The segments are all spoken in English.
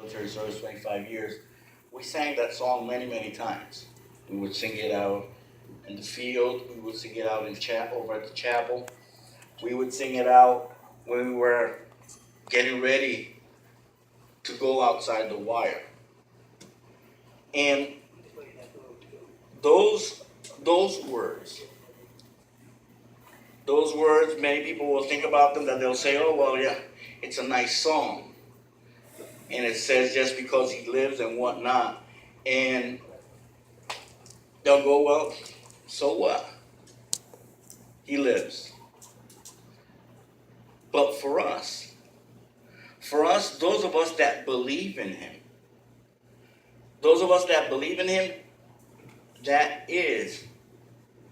military service, 25 years, we sang that song many, many times. We would sing it out in the field. We would sing it out in over at the chapel. We would sing it out when we were getting ready to go outside the wire. And those those words, those words, many people will think about them that they'll say, "Oh well, yeah, it's a nice song," and it says just because he lives and whatnot, and they'll go, "Well, so what? He lives." But for us, those of us that believe in him, those of us that believe in him, that is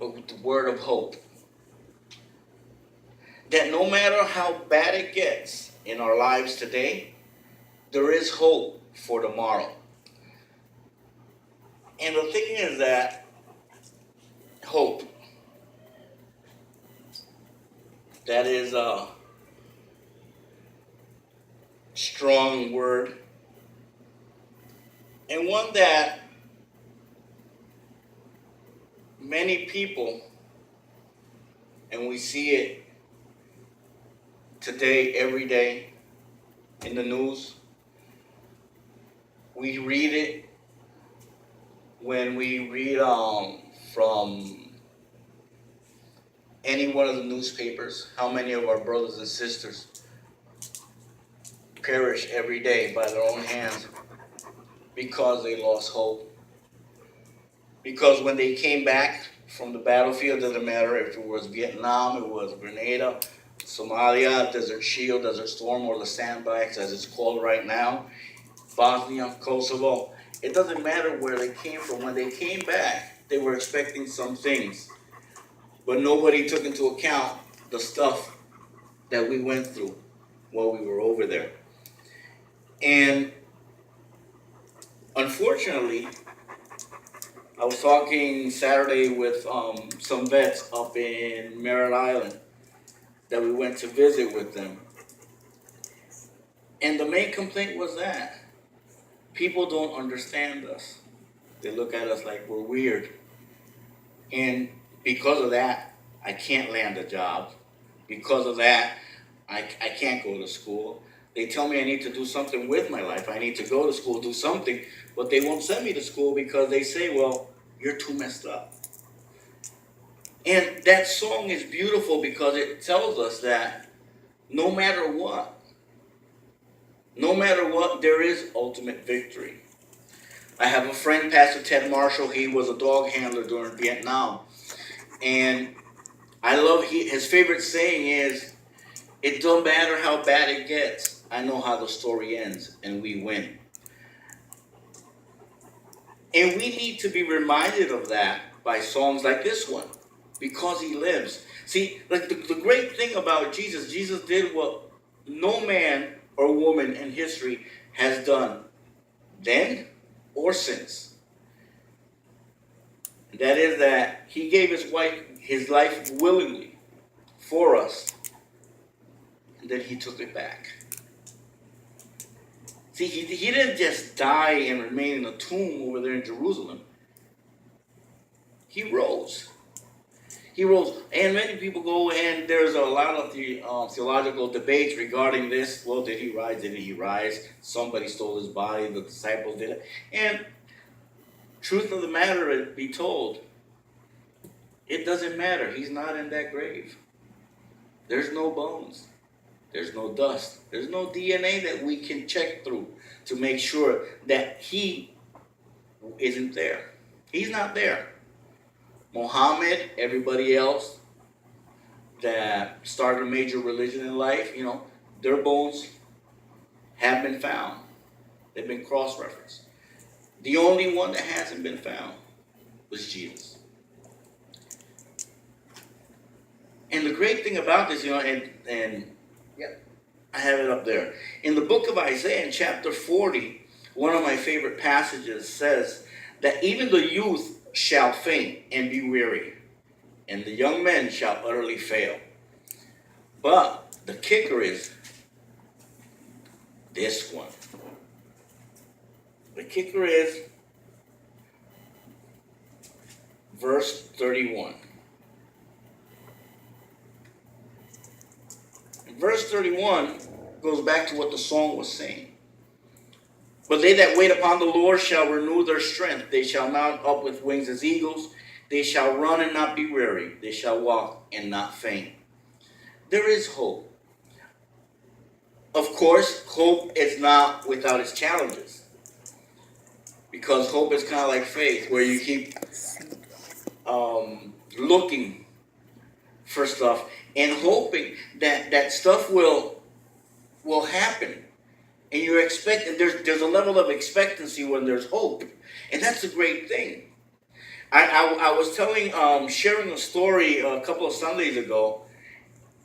the word of hope. That no matter how bad it gets in our lives today, there is hope for tomorrow. And the thing is that hope, that is a strong word, and one that many people, and we see it today, every day in the news, we read it when we read from any one of the newspapers, how many of our brothers and sisters perish every day by their own hands because they lost hope. Because when they came back from the battlefield, doesn't matter if it was Vietnam, it was Grenada, Somalia, Desert Shield, Desert Storm, or the Sandblasts as it's called right now, Bosnia, Kosovo, it doesn't matter where they came from. When they came back, they were expecting some things, but nobody took into account the stuff that we went through while we were over there. And unfortunately, I was talking Saturday with some vets up in Merritt Island that we went to visit with them. And the main complaint was that people don't understand us. They look at us like we're weird. And because of that, I can't land a job. Because of that, I can't go to school. They tell me I need to do something with my life. I need to go to school, do something, but they won't send me to school because they say, well, you're too messed up. And that song is beautiful because it tells us that no matter what, there is ultimate victory. I have a friend, Pastor Ted Marshall. He was a dog handler during Vietnam. And I love his favorite saying is, it don't matter how bad it gets. I know how the story ends, and we win. And we need to be reminded of that by songs like this one, because he lives. See, like the great thing about Jesus did what no man or woman in history has done then or since. That is that he gave his life willingly for us, and then he took it back. See, he didn't just die and remain in a tomb over there in Jerusalem. He rose. He rose. And many people go, and there's a lot of theological debates regarding this. Well, did he rise? Didn't he rise? Somebody stole his body. The disciples did it. And truth of the matter be told, it doesn't matter. He's not in that grave. There's no bones. There's no dust. There's no DNA that we can check through to make sure that he isn't there. He's not there. Muhammad, everybody else that started a major religion in life, their bones have been found. They've been cross-referenced. The only one that hasn't been found was Jesus. And the great thing about this, and I have it up there. In the book of Isaiah, in chapter 40, one of my favorite passages says that even the youth shall faint and be weary, and the young men shall utterly fail. But the kicker is this one. The kicker is verse 31. And verse 31 goes back to what the song was saying. But they that wait upon the Lord shall renew their strength. They shall mount up with wings as eagles. They shall run and not be weary. They shall walk and not faint. There is hope. Of course, hope is not without its challenges. Because hope is kind of like faith, where you keep looking for stuff and hoping that stuff will happen. And you're expecting, there's a level of expectancy when there's hope. And that's a great thing. I was sharing a story a couple of Sundays ago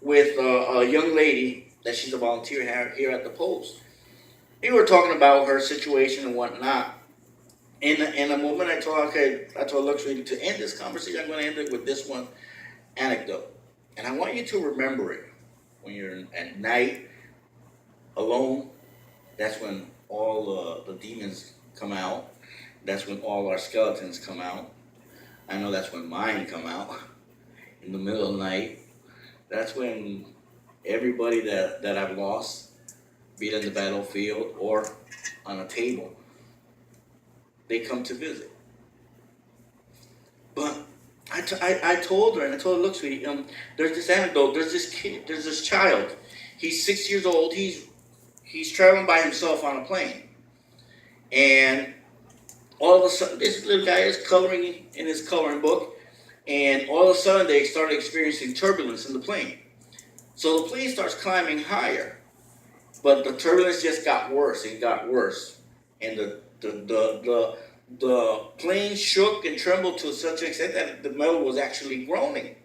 with a young lady that she's a volunteer here at the Post. We were talking about her situation and whatnot. In a moment, I told Luxury to end this conversation. I'm going to end it with this one anecdote. And I want you to remember it when you're at night, alone. That's when all the demons come out. That's when all our skeletons come out. I know that's when mine come out in the middle of the night. That's when everybody that I've lost, be it in the battlefield or on a table, they come to visit. But I told her, and I told her, look, sweetie, there's this anecdote, there's this kid, there's this child. He's 6 years old. He's traveling by himself on a plane. And all of a sudden, this little guy is coloring in his coloring book. And all of a sudden, they started experiencing turbulence in the plane. So the plane starts climbing higher. But the turbulence just got worse and got worse. And the plane shook and trembled to such an extent that the metal was actually groaning.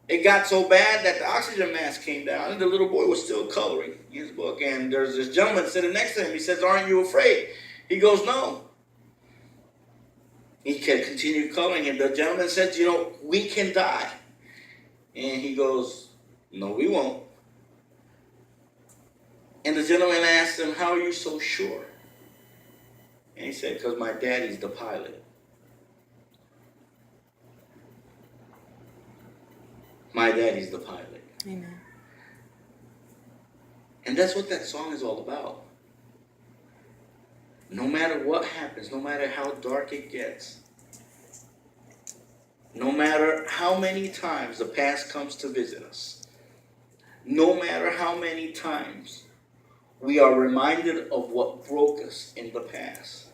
It got so bad that the oxygen mask came down, and the little boy was still coloring in his book. And there's this gentleman sitting next to him. He says, "Aren't you afraid?" He goes, "No." He can continue coloring, and the gentleman said, "We can die." And he goes, "No, we won't." And the gentleman asked him, "How are you so sure?" And he said, "Because my daddy's the pilot." My daddy's the pilot. Amen. And that's what that song is all about. No matter what happens, no matter how dark it gets, no matter how many times the past comes to visit us, no matter how many times we are reminded of what broke us in the past,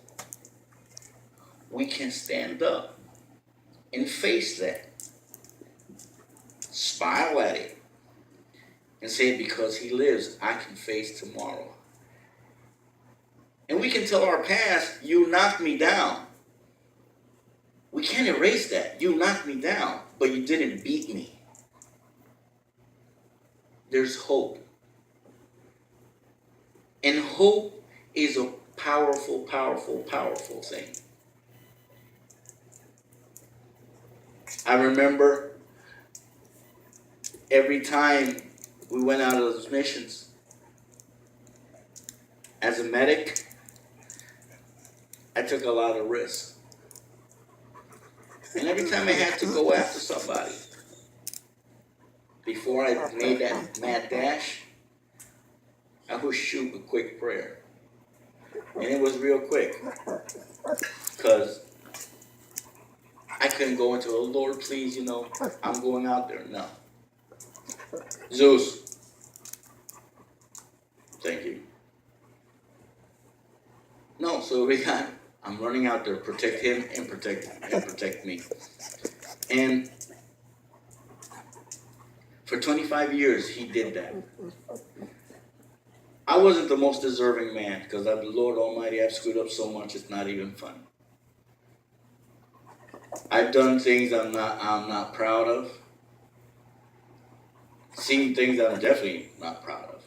we can stand up and face that. Smile at it and say, because he lives, I can face tomorrow. And we can tell our past, you knocked me down. We can't erase that. You knocked me down, but you didn't beat me. There's hope. And hope is a powerful, powerful, powerful thing. I remember every time we went out of those missions, as a medic, I took a lot of risks. And every time I had to go after somebody, before I made that mad dash, I would shoot a quick prayer. And it was real quick. Because I couldn't go into, "Oh Lord, please, I'm going out there." No. Zeus, thank you. No, so I'm running out there, protect him and protect me. And for 25 years, he did that. I wasn't the most deserving man, because the Lord Almighty, I've screwed up so much, it's not even funny. I've done things I'm not proud of. Seen things that I'm definitely not proud of.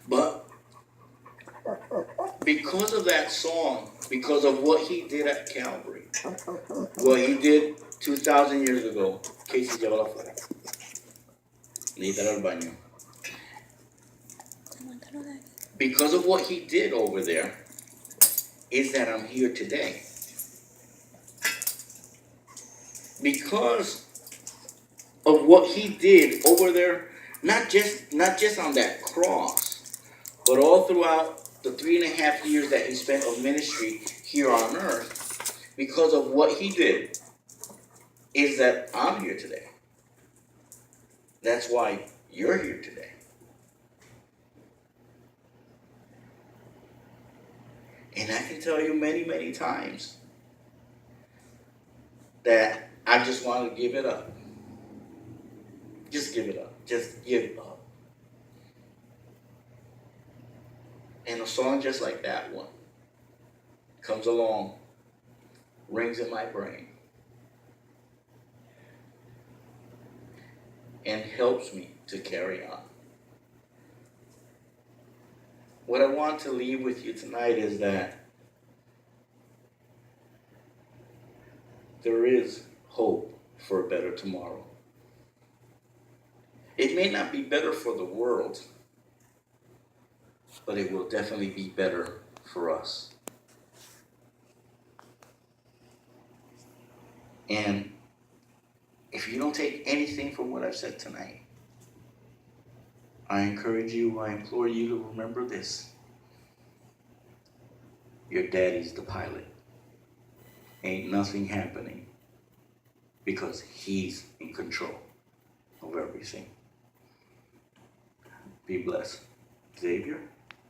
But because of that song, because of what he did at Calvary, what he did 2,000 years ago, Casey lleva la fuera. Necesitar al baño. Because of what he did over there, is that I'm here today. Because of what he did over there, not just on that cross, but all throughout the 3.5 years that he spent of ministry here on earth, because of what he did, is that I'm here today. That's why you're here today. And I can tell you many, many times that I just want to give it up. Just give it up. Just give up. And a song just like that one comes along, rings in my brain, and helps me to carry on. What I want to leave with you tonight is that there is hope for a better tomorrow. It may not be better for the world, but it will definitely be better for us. And if you don't take anything from what I've said tonight, I encourage you, I implore you to remember this. Your daddy's the pilot. Ain't nothing happening because he's in control of everything. Be blessed. Xavier?